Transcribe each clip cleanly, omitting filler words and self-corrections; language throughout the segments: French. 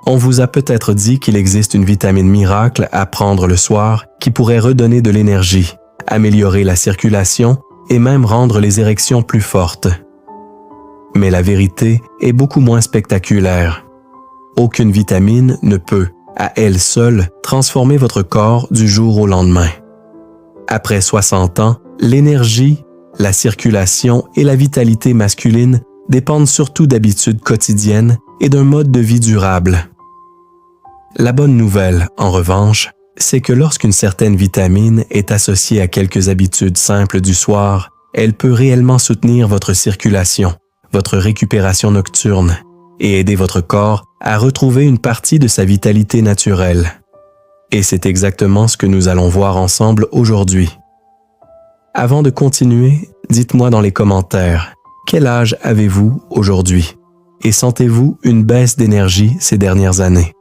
On vous a peut-être dit qu'il existe une vitamine miracle à prendre le soir qui pourrait redonner de l'énergie, améliorer la circulation et même rendre les érections plus fortes. Mais la vérité est beaucoup moins spectaculaire. Aucune vitamine ne peut, à elle seule, transformer votre corps du jour au lendemain. Après 60 ans, l'énergie, la circulation et la vitalité masculine dépendent surtout d'habitudes quotidiennes et d'un mode de vie durable. La bonne nouvelle, en revanche, c'est que lorsqu'une certaine vitamine est associée à quelques habitudes simples du soir, elle peut réellement soutenir votre circulation, votre récupération nocturne et aider votre corps à retrouver une partie de sa vitalité naturelle. Et c'est exactement ce que nous allons voir ensemble aujourd'hui. Avant de continuer, dites-moi dans les commentaires, quel âge avez-vous aujourd'hui et sentez-vous une baisse d'énergie ces dernières années?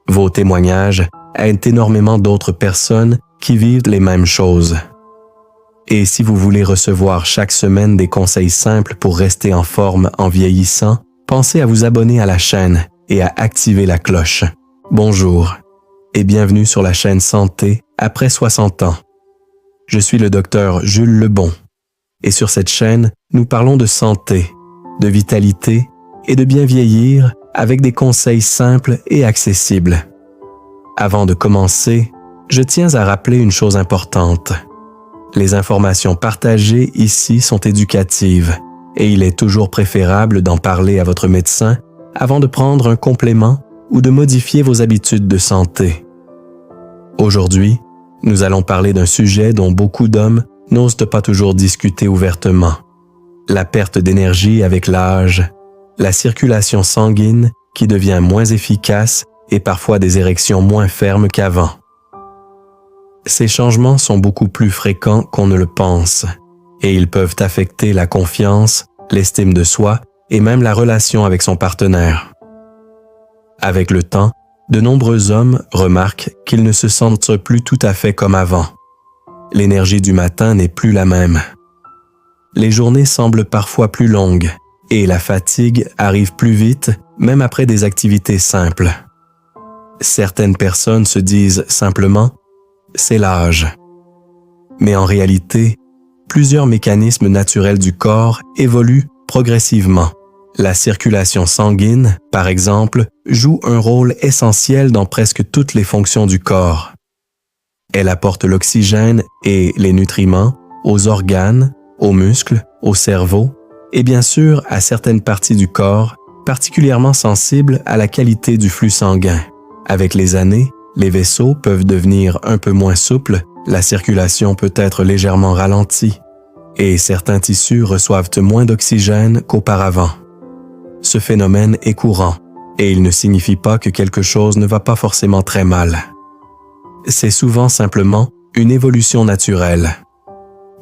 Vos témoignages aident énormément d'autres personnes qui vivent les mêmes choses. Et si vous voulez recevoir chaque semaine des conseils simples pour rester en forme en vieillissant, pensez à vous abonner à la chaîne et à activer la cloche. Bonjour et bienvenue sur la chaîne Santé après 60 ans. Je suis le docteur Jules Lebon et sur cette chaîne, nous parlons de santé, de vitalité et de bien vieillir avec des conseils simples et accessibles. Avant de commencer, je tiens à rappeler une chose importante. Les informations partagées ici sont éducatives et il est toujours préférable d'en parler à votre médecin avant de prendre un complément ou de modifier vos habitudes de santé. Aujourd'hui, nous allons parler d'un sujet dont beaucoup d'hommes n'osent pas toujours discuter ouvertement. La perte d'énergie avec l'âge, la circulation sanguine qui devient moins efficace et parfois des érections moins fermes qu'avant. Ces changements sont beaucoup plus fréquents qu'on ne le pense et ils peuvent affecter la confiance, l'estime de soi et même la relation avec son partenaire. Avec le temps, de nombreux hommes remarquent qu'ils ne se sentent plus tout à fait comme avant. L'énergie du matin n'est plus la même. Les journées semblent parfois plus longues et la fatigue arrive plus vite, même après des activités simples. Certaines personnes se disent simplement « c'est l'âge ». Mais en réalité, plusieurs mécanismes naturels du corps évoluent progressivement. La circulation sanguine, par exemple, joue un rôle essentiel dans presque toutes les fonctions du corps. Elle apporte l'oxygène et les nutriments aux organes, aux muscles, au cerveau et bien sûr à certaines parties du corps particulièrement sensibles à la qualité du flux sanguin. Avec les années, les vaisseaux peuvent devenir un peu moins souples, la circulation peut être légèrement ralentie et certains tissus reçoivent moins d'oxygène qu'auparavant. Ce phénomène est courant et il ne signifie pas que quelque chose ne va pas forcément très mal. C'est souvent simplement une évolution naturelle.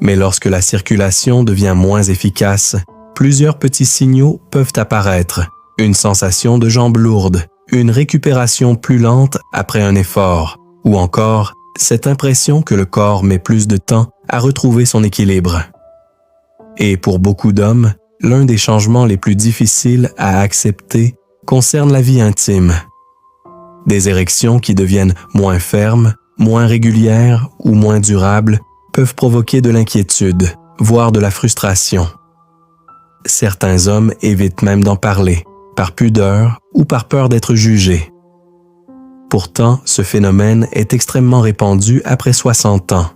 Mais lorsque la circulation devient moins efficace, plusieurs petits signaux peuvent apparaître. Une sensation de jambes lourdes, une récupération plus lente après un effort, ou encore cette impression que le corps met plus de temps à retrouver son équilibre. Et pour beaucoup d'hommes, l'un des changements les plus difficiles à accepter concerne la vie intime. Des érections qui deviennent moins fermes, moins régulières ou moins durables peuvent provoquer de l'inquiétude, voire de la frustration. Certains hommes évitent même d'en parler, par pudeur ou par peur d'être jugés. Pourtant, ce phénomène est extrêmement répandu après 60 ans.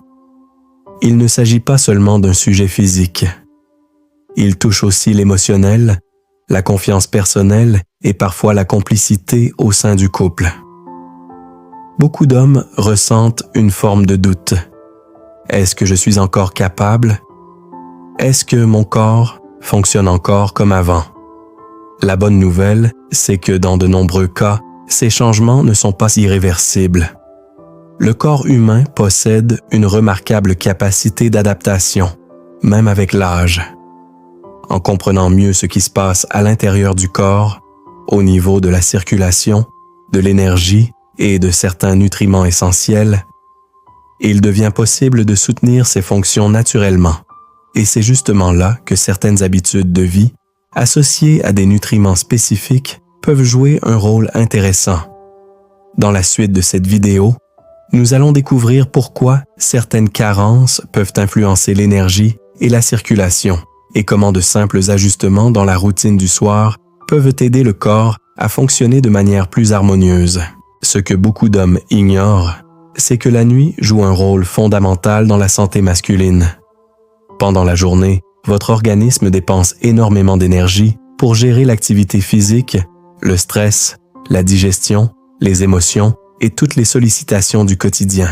Il ne s'agit pas seulement d'un sujet physique. Il touche aussi l'émotionnel, la confiance personnelle et parfois la complicité au sein du couple. Beaucoup d'hommes ressentent une forme de doute. Est-ce que je suis encore capable? Est-ce que mon corps fonctionne encore comme avant? La bonne nouvelle, c'est que dans de nombreux cas, ces changements ne sont pas irréversibles. Le corps humain possède une remarquable capacité d'adaptation, même avec l'âge. En comprenant mieux ce qui se passe à l'intérieur du corps, au niveau de la circulation, de l'énergie et de certains nutriments essentiels, il devient possible de soutenir ces fonctions naturellement. Et c'est justement là que certaines habitudes de vie, associées à des nutriments spécifiques, peuvent jouer un rôle intéressant. Dans la suite de cette vidéo, nous allons découvrir pourquoi certaines carences peuvent influencer l'énergie et la circulation et comment de simples ajustements dans la routine du soir peuvent aider le corps à fonctionner de manière plus harmonieuse. Ce que beaucoup d'hommes ignorent, c'est que la nuit joue un rôle fondamental dans la santé masculine. Pendant la journée, votre organisme dépense énormément d'énergie pour gérer l'activité physique, le stress, la digestion, les émotions et toutes les sollicitations du quotidien.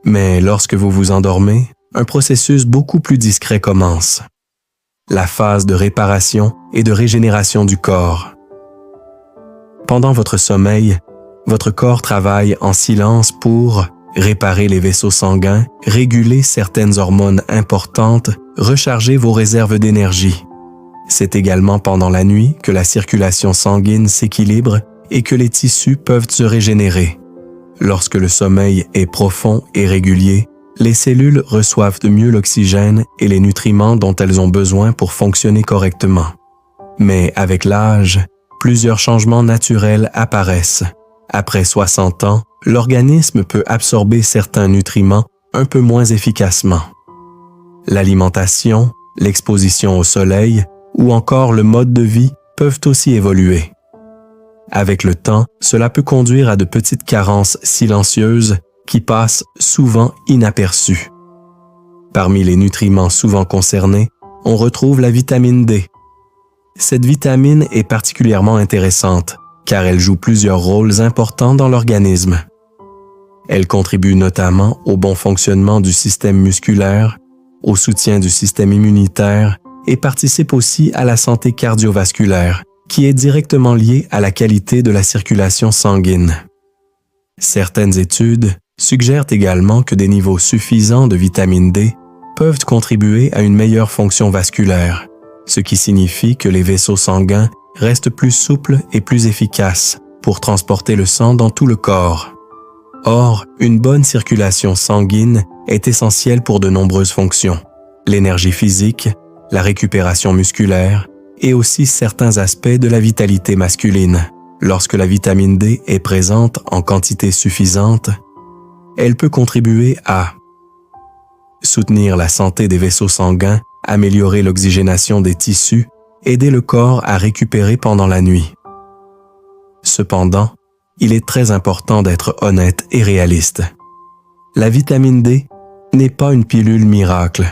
Mais lorsque vous vous endormez, un processus beaucoup plus discret commence. La phase de réparation et de régénération du corps. Pendant votre sommeil, votre corps travaille en silence pour réparer les vaisseaux sanguins, réguler certaines hormones importantes, recharger vos réserves d'énergie. C'est également pendant la nuit que la circulation sanguine s'équilibre et que les tissus peuvent se régénérer. Lorsque le sommeil est profond et régulier, les cellules reçoivent de mieux l'oxygène et les nutriments dont elles ont besoin pour fonctionner correctement. Mais avec l'âge, plusieurs changements naturels apparaissent. Après 60 ans, l'organisme peut absorber certains nutriments un peu moins efficacement. L'alimentation, l'exposition au soleil ou encore le mode de vie peuvent aussi évoluer. Avec le temps, cela peut conduire à de petites carences silencieuses qui passent souvent inaperçues. Parmi les nutriments souvent concernés, on retrouve la vitamine D. Cette vitamine est particulièrement intéressante car elle joue plusieurs rôles importants dans l'organisme. Elle contribue notamment au bon fonctionnement du système musculaire, au soutien du système immunitaire et participe aussi à la santé cardiovasculaire, qui est directement liée à la qualité de la circulation sanguine. Certaines études suggèrent également que des niveaux suffisants de vitamine D peuvent contribuer à une meilleure fonction vasculaire, ce qui signifie que les vaisseaux sanguins restent plus souples et plus efficaces pour transporter le sang dans tout le corps. Or, une bonne circulation sanguine est essentielle pour de nombreuses fonctions. L'énergie physique, la récupération musculaire et aussi certains aspects de la vitalité masculine. Lorsque la vitamine D est présente en quantité suffisante, elle peut contribuer à soutenir la santé des vaisseaux sanguins, améliorer l'oxygénation des tissus, aider le corps à récupérer pendant la nuit. Cependant, il est très important d'être honnête et réaliste. La vitamine D n'est pas une pilule miracle.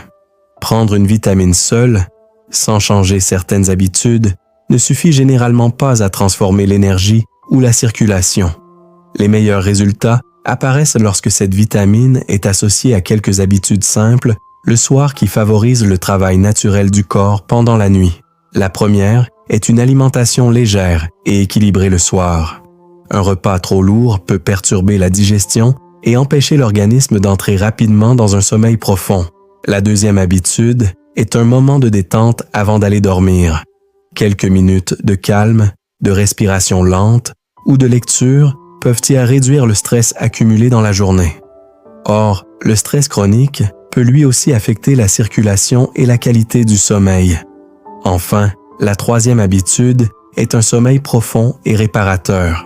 Prendre une vitamine seule, sans changer certaines habitudes, ne suffit généralement pas à transformer l'énergie ou la circulation. Les meilleurs résultats apparaissent lorsque cette vitamine est associée à quelques habitudes simples le soir qui favorisent le travail naturel du corps pendant la nuit. La première est une alimentation légère et équilibrée le soir. Un repas trop lourd peut perturber la digestion et empêcher l'organisme d'entrer rapidement dans un sommeil profond. La deuxième habitude est un moment de détente avant d'aller dormir. Quelques minutes de calme, de respiration lente ou de lecture peuvent y réduire le stress accumulé dans la journée. Or, le stress chronique peut lui aussi affecter la circulation et la qualité du sommeil. Enfin, la troisième habitude est un sommeil profond et réparateur.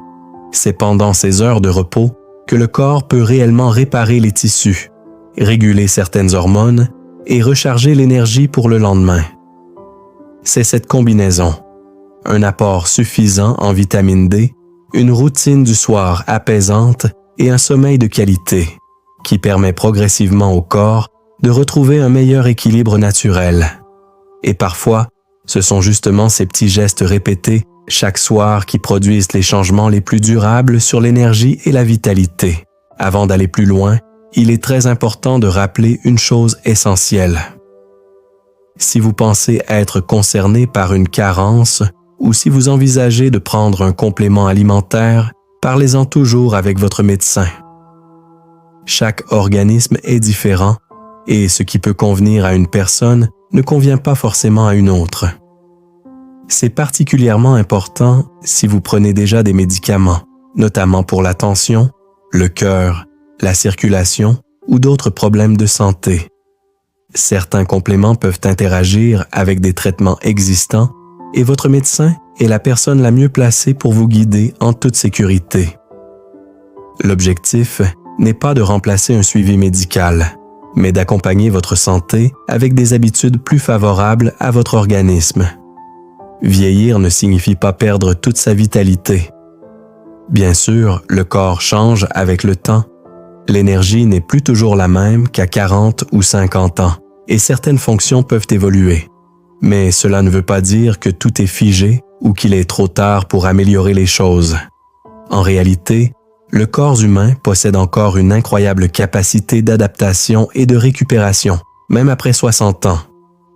C'est pendant ces heures de repos que le corps peut réellement réparer les tissus, réguler certaines hormones et recharger l'énergie pour le lendemain. C'est cette combinaison, un apport suffisant en vitamine D, une routine du soir apaisante et un sommeil de qualité, qui permet progressivement au corps de retrouver un meilleur équilibre naturel. Et parfois, ce sont justement ces petits gestes répétés chaque soir qui produisent les changements les plus durables sur l'énergie et la vitalité. Avant d'aller plus loin, il est très important de rappeler une chose essentielle. Si vous pensez être concerné par une carence ou si vous envisagez de prendre un complément alimentaire, parlez-en toujours avec votre médecin. Chaque organisme est différent et ce qui peut convenir à une personne ne convient pas forcément à une autre. C'est particulièrement important si vous prenez déjà des médicaments, notamment pour la tension, le cœur, la circulation ou d'autres problèmes de santé. Certains compléments peuvent interagir avec des traitements existants et votre médecin est la personne la mieux placée pour vous guider en toute sécurité. L'objectif n'est pas de remplacer un suivi médical, mais d'accompagner votre santé avec des habitudes plus favorables à votre organisme. Vieillir ne signifie pas perdre toute sa vitalité. Bien sûr, le corps change avec le temps. L'énergie n'est plus toujours la même qu'à 40 ou 50 ans, et certaines fonctions peuvent évoluer. Mais cela ne veut pas dire que tout est figé ou qu'il est trop tard pour améliorer les choses. En réalité, le corps humain possède encore une incroyable capacité d'adaptation et de récupération, même après 60 ans.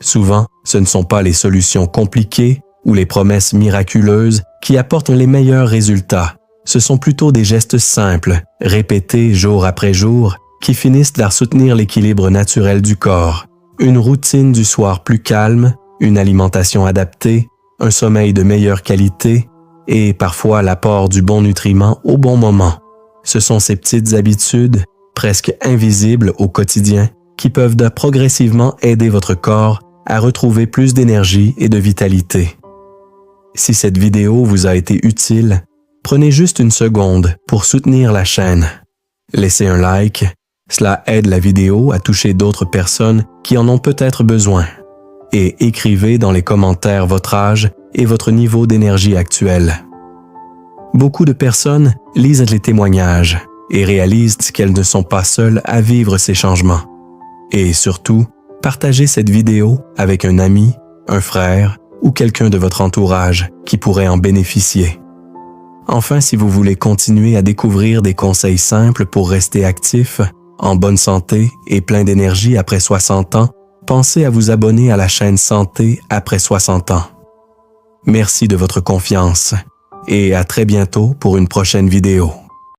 Souvent, ce ne sont pas les solutions compliquées ou les promesses miraculeuses qui apportent les meilleurs résultats. Ce sont plutôt des gestes simples, répétés jour après jour, qui finissent par soutenir l'équilibre naturel du corps. Une routine du soir plus calme, une alimentation adaptée, un sommeil de meilleure qualité et parfois l'apport du bon nutriment au bon moment. Ce sont ces petites habitudes, presque invisibles au quotidien, qui peuvent progressivement aider votre corps à retrouver plus d'énergie et de vitalité. Si cette vidéo vous a été utile, prenez juste une seconde pour soutenir la chaîne. Laissez un like, cela aide la vidéo à toucher d'autres personnes qui en ont peut-être besoin. Et écrivez dans les commentaires votre âge et votre niveau d'énergie actuel. Beaucoup de personnes lisent les témoignages et réalisent qu'elles ne sont pas seules à vivre ces changements. Et surtout, partagez cette vidéo avec un ami, un frère ou quelqu'un de votre entourage qui pourrait en bénéficier. Enfin, si vous voulez continuer à découvrir des conseils simples pour rester actif, en bonne santé et plein d'énergie après 60 ans, pensez à vous abonner à la chaîne Santé après 60 ans. Merci de votre confiance et à très bientôt pour une prochaine vidéo.